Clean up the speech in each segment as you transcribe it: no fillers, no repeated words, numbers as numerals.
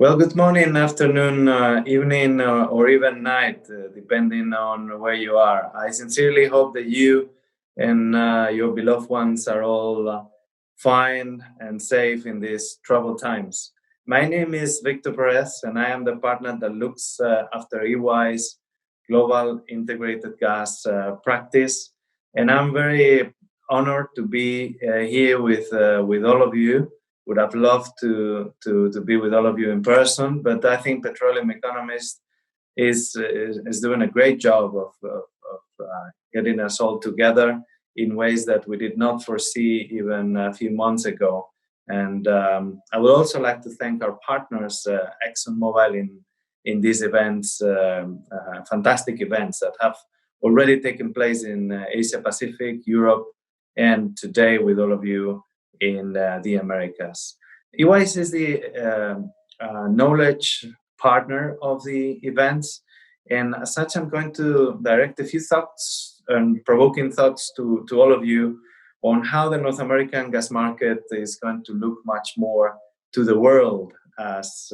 Well, good morning, afternoon, evening, or even night, depending on where you are. I sincerely hope that you and your beloved ones are all fine and safe in these troubled times. My name is Victor Perez, and I am the partner that looks after EY's Global Integrated Gas practice. And I'm very honored to be here with all of you. Would have loved to be with all of you in person, but I think Petroleum Economist is doing a great job of getting us all together in ways that we did not foresee even a few months ago. And I would also like to thank our partners, ExxonMobil, in these events, fantastic events that have already taken place in Asia Pacific, Europe, and today with all of you in the Americas. EYS is the knowledge partner of the events, and as such, I'm going to direct a few thoughts and provoking thoughts to all of you on how the North American gas market is going to look much more to the world as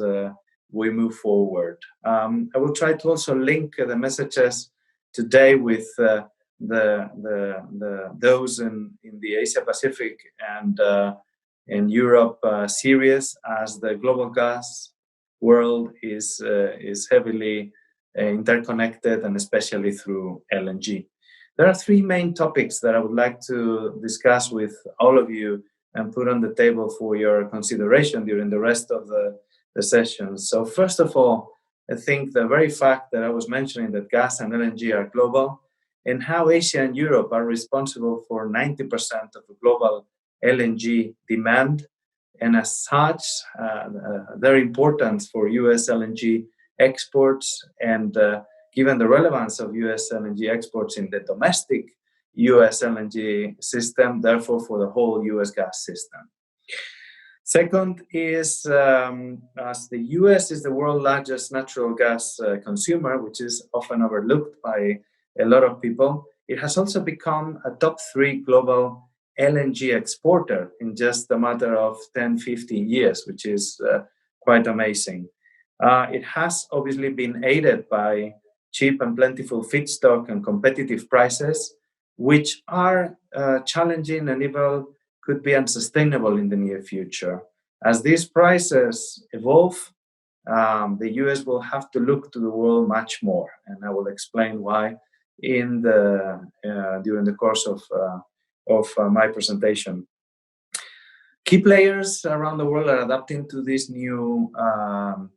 we move forward. I will try to also link the messages today with those in the Asia Pacific and in Europe series, as the global gas world is heavily interconnected, and especially through LNG. There are three main topics that I would like to discuss with all of you and put on the table for your consideration during the rest of the session. So first of all, I think the very fact that I was mentioning that gas and LNG are global, and how Asia and Europe are responsible for 90% of the global LNG demand, and as such, their importance for US LNG exports, and given the relevance of US LNG exports in the domestic US LNG system, therefore for the whole US gas system. Second is, as the US is the world's largest natural gas consumer, which is often overlooked by a lot of people, it has also become a top 3 global LNG exporter in just a matter of 10, 15 years, which is quite amazing. It has obviously been aided by cheap and plentiful feedstock and competitive prices, which are challenging and even could be unsustainable in the near future. As these prices evolve, the US will have to look to the world much more, and I will explain why during the course of my presentation. Key players around the world are adapting to this new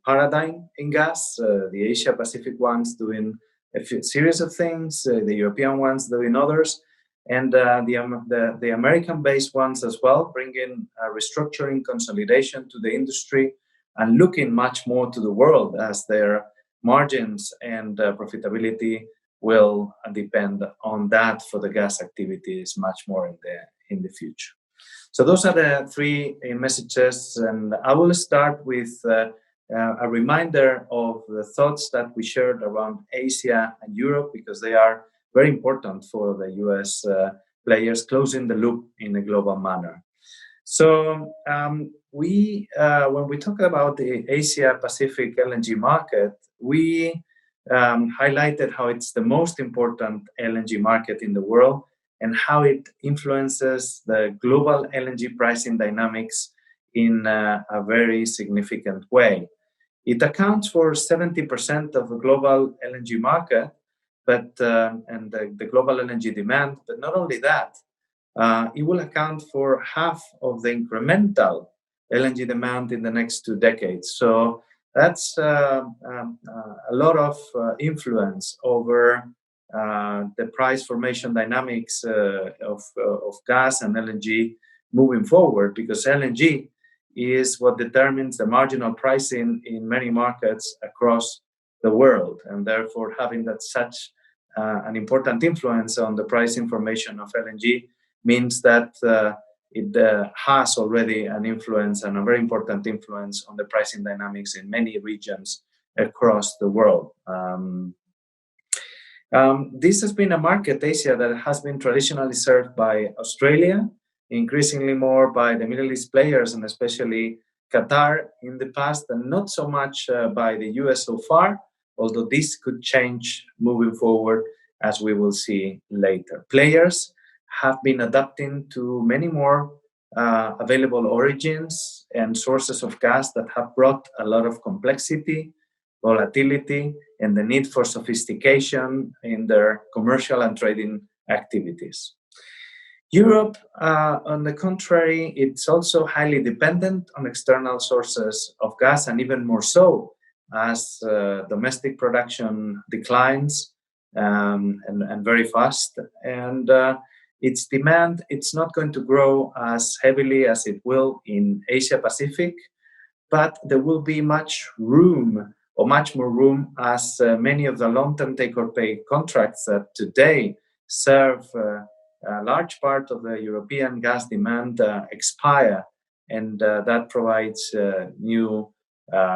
paradigm in gas. The Asia Pacific ones doing a series of things, the European ones doing others, and the American-based ones as well, bringing restructuring, consolidation to the industry, and looking much more to the world, as their margins and profitability will depend on that for the gas activities much more in the future. So those are the three messages, and I will start with a reminder of the thoughts that we shared around Asia and Europe, because they are very important for the US players, closing the loop in a global manner. So when we talk about the Asia Pacific LNG market, we highlighted how it's the most important LNG market in the world, and how it influences the global LNG pricing dynamics in a very significant way. It accounts for 70% of the global LNG market, but and the global LNG demand. But not only that, it will account for half of the incremental LNG demand in the next 2 decades. So that's a lot of influence over the price formation dynamics of gas and LNG moving forward, because LNG is what determines the marginal pricing in many markets across the world, and therefore having that such an important influence on the price information of LNG means that it has already an influence, and a very important influence, on the pricing dynamics in many regions across the world. This has been a market, Asia, that has been traditionally served by Australia, increasingly more by the Middle East players, and especially Qatar in the past, and not so much by the US so far, although this could change moving forward, as we will see later. Players have been adapting to many more available origins and sources of gas that have brought a lot of complexity, volatility, and the need for sophistication in their commercial and trading activities. Europe, on the contrary, it's also highly dependent on external sources of gas, and even more so as domestic production declines and very fast. And its demand, it's not going to grow as heavily as it will in Asia Pacific, but there will be much room, or much more room, as many of the long-term take-or-pay contracts that today serve a large part of the European gas demand expire, and that provides new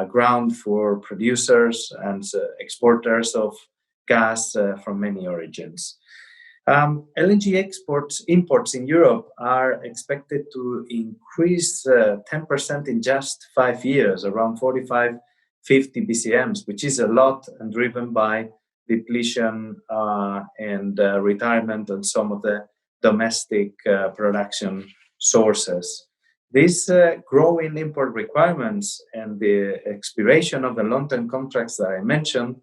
ground for producers and exporters of gas from many origins. LNG imports in Europe are expected to increase 10% in just 5 years, around 45, 50 BCMs, which is a lot, and driven by depletion and retirement on some of the domestic production sources. These growing import requirements and the expiration of the long-term contracts that I mentioned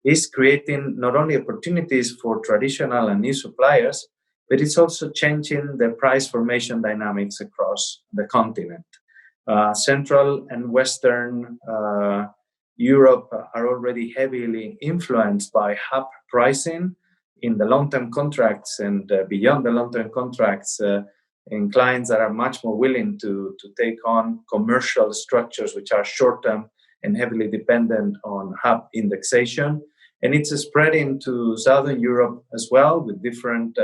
is creating not only opportunities for traditional and new suppliers, but it's also changing the price formation dynamics across the continent. Central and Western Europe are already heavily influenced by hub pricing in the long-term contracts, and beyond the long-term contracts, in clients that are much more willing to take on commercial structures which are short-term and heavily dependent on hub indexation. And it's spreading to Southern Europe as well, with different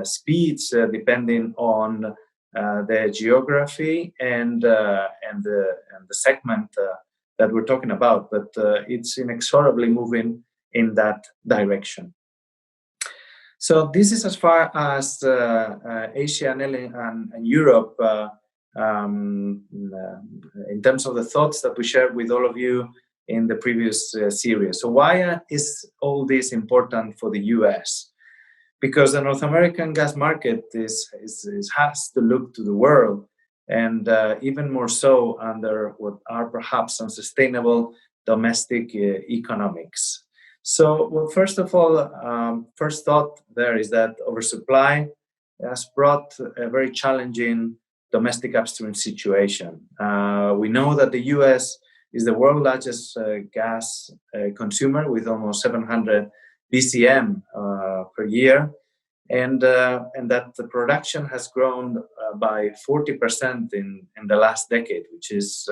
speeds depending on the geography and the segment that we're talking about. But it's inexorably moving in that direction. So this is as far as Asia and Europe in terms of the thoughts that we shared with all of you in the previous series. So why is all this important for the US? Because the North American gas market has to look to the world, and even more so under what are perhaps unsustainable domestic economics. So, well, first of all, first thought there is that oversupply has brought a very challenging domestic upstream situation. We know that the US is the world's largest gas consumer, with almost 700 BCM per year, and that the production has grown by 40% in the last decade, which is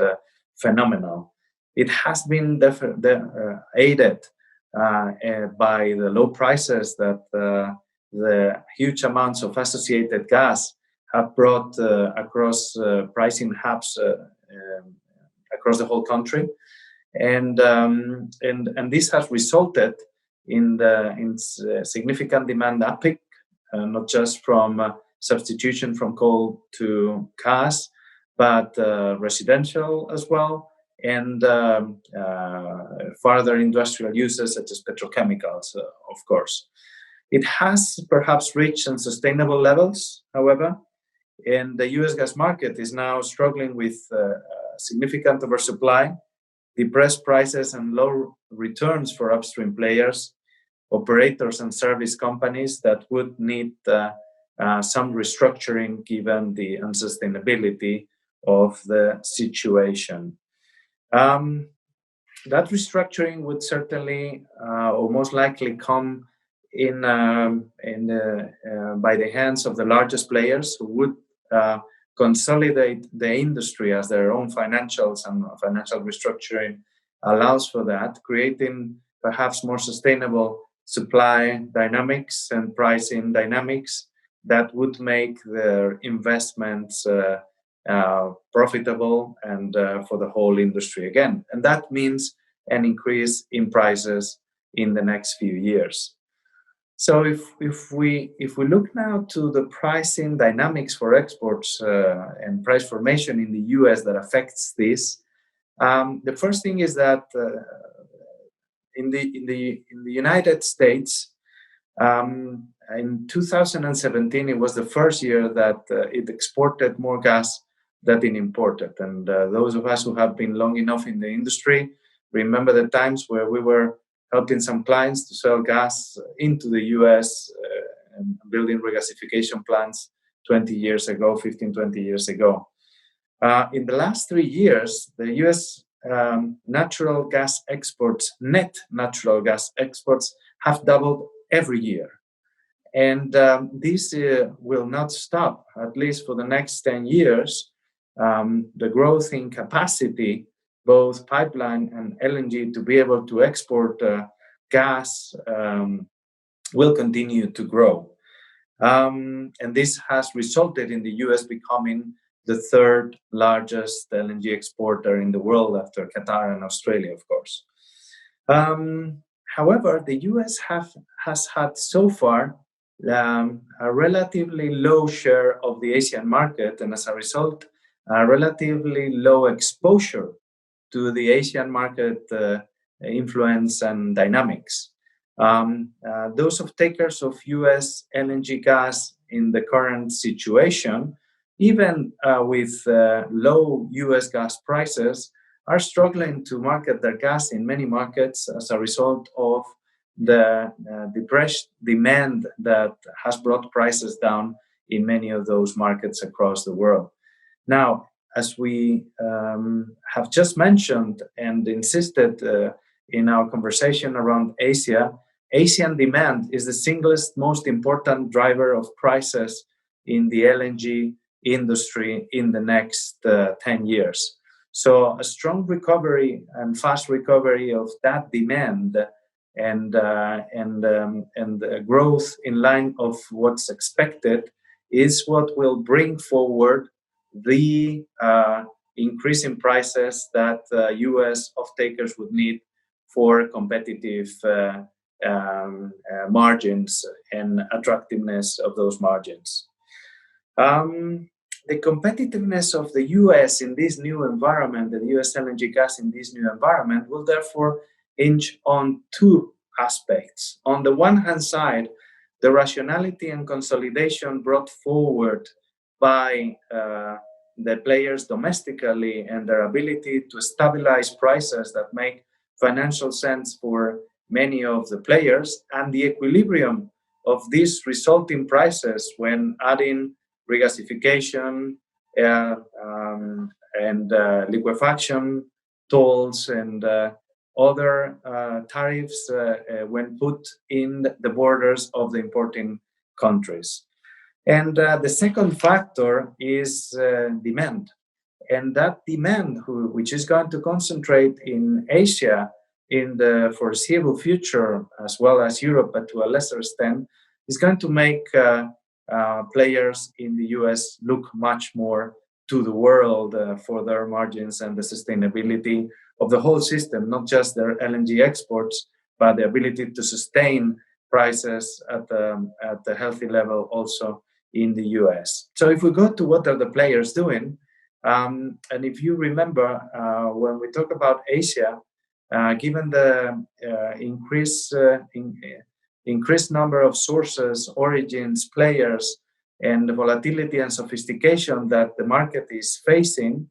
phenomenal. It has been aided by the low prices that the huge amounts of associated gas have brought across pricing hubs across the whole country, and this has resulted in significant demand uptick, not just from substitution from coal to gas, but residential as well, and further industrial uses such as petrochemicals, of course. It has perhaps reached unsustainable levels, however, and the US gas market is now struggling with significant oversupply, depressed prices, and low returns for upstream players, operators, and service companies that would need some restructuring given the unsustainability of the situation. That restructuring would certainly, or most likely, come in by the hands of the largest players, who would consolidate the industry as their own financials, and financial restructuring allows for that, creating perhaps more sustainable supply dynamics and pricing dynamics that would make their investments profitable and for the whole industry again. And that means an increase in prices in the next few years. So if we look now to the pricing dynamics for exports and price formation in the U.S. that affects this, the first thing is that in the United States, in 2017, it was the first year that it exported more gas than it imported. And those of us who have been long enough in the industry remember the times where we were helping some clients to sell gas into the US and building regasification plants 20 years ago, 15, 20 years ago. In the last 3 years, the US natural gas exports, net natural gas exports, have doubled every year. And this will not stop, at least for the next 10 years. The growth in capacity, both pipeline and LNG, to be able to export gas will continue to grow. And this has resulted in the US becoming the third largest LNG exporter in the world after Qatar and Australia, of course. However, the US has had so far a relatively low share of the Asian market, and as a result, a relatively low exposure to the Asian market influence and dynamics. Those off-takers of US LNG gas in the current situation, even with low US gas prices, are struggling to market their gas in many markets as a result of the depressed demand that has brought prices down in many of those markets across the world. Now, as we have just mentioned and insisted in our conversation around Asia, Asian demand is the single most important driver of prices in the LNG industry in the next 10 years. So a strong recovery and fast recovery of that demand and growth in line of what's expected is what will bring forward the increase in prices that U.S. off-takers would need for competitive margins and attractiveness of those margins. The competitiveness of the U.S. in this new environment, the U.S. LNG gas in this new environment, will therefore hinge on two aspects. On the one hand side, the rationality and consolidation brought forward by the players domestically and their ability to stabilize prices that make financial sense for many of the players, and the equilibrium of these resulting prices when adding regasification and liquefaction tolls and other tariffs when put in the borders of the importing countries. And the second factor is demand. And that demand, which is going to concentrate in Asia in the foreseeable future, as well as Europe, but to a lesser extent, is going to make players in the US look much more to the world for their margins and the sustainability of the whole system, not just their LNG exports, but the ability to sustain prices at a healthy level also in the US. So if we go to what are the players doing, and if you remember, when we talk about Asia, given the increased number of sources, origins, players, and the volatility and sophistication that the market is facing,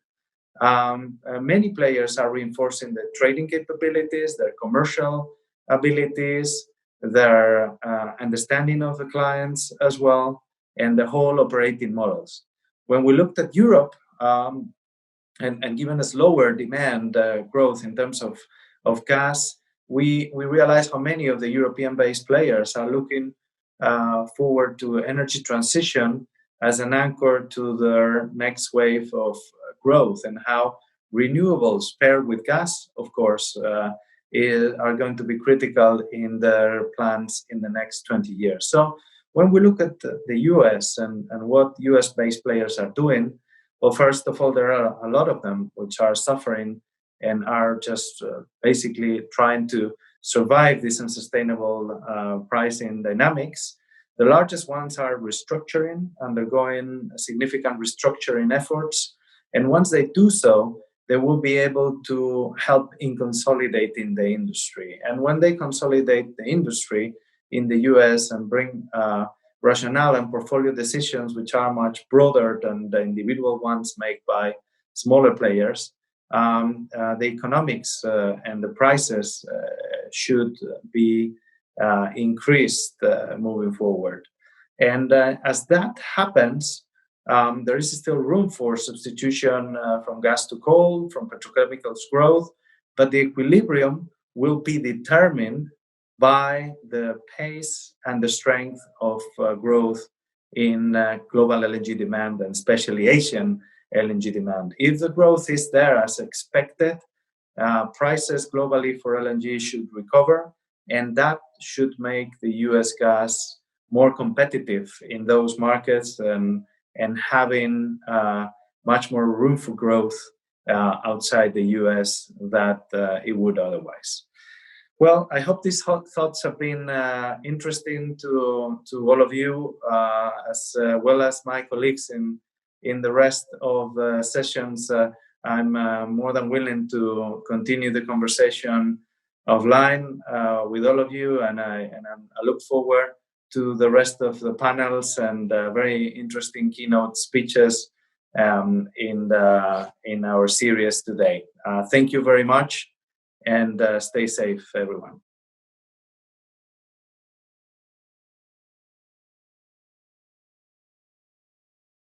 many players are reinforcing their trading capabilities, their commercial abilities, their understanding of the clients as well, and the whole operating models. When we looked at Europe, and given a slower demand growth in terms of gas, we realized how many of the European-based players are looking forward to energy transition as an anchor to their next wave of growth, and how renewables paired with gas, of course, are going to be critical in their plans in the next 20 years. So when we look at the US and what US-based players are doing, well, first of all, there are a lot of them which are suffering and are just basically trying to survive these unsustainable pricing dynamics. The largest ones are restructuring, undergoing significant restructuring efforts. And once they do so, they will be able to help in consolidating the industry. And when they consolidate the industry in the US and bring rationale and portfolio decisions, which are much broader than the individual ones made by smaller players, the economics and the prices should be increased moving forward. And as that happens, there is still room for substitution from gas to coal, from petrochemicals growth, but the equilibrium will be determined by the pace and the strength of growth in global LNG demand, and especially Asian LNG demand. If the growth is there as expected, prices globally for LNG should recover, and that should make the US gas more competitive in those markets and having much more room for growth outside the US that it would otherwise. Well, I hope these thoughts have been interesting to all of you, as well as my colleagues in the rest of the sessions. I'm more than willing to continue the conversation offline with all of you, and I look forward to the rest of the panels and very interesting keynote speeches in our series today. Thank you very much, and stay safe, everyone.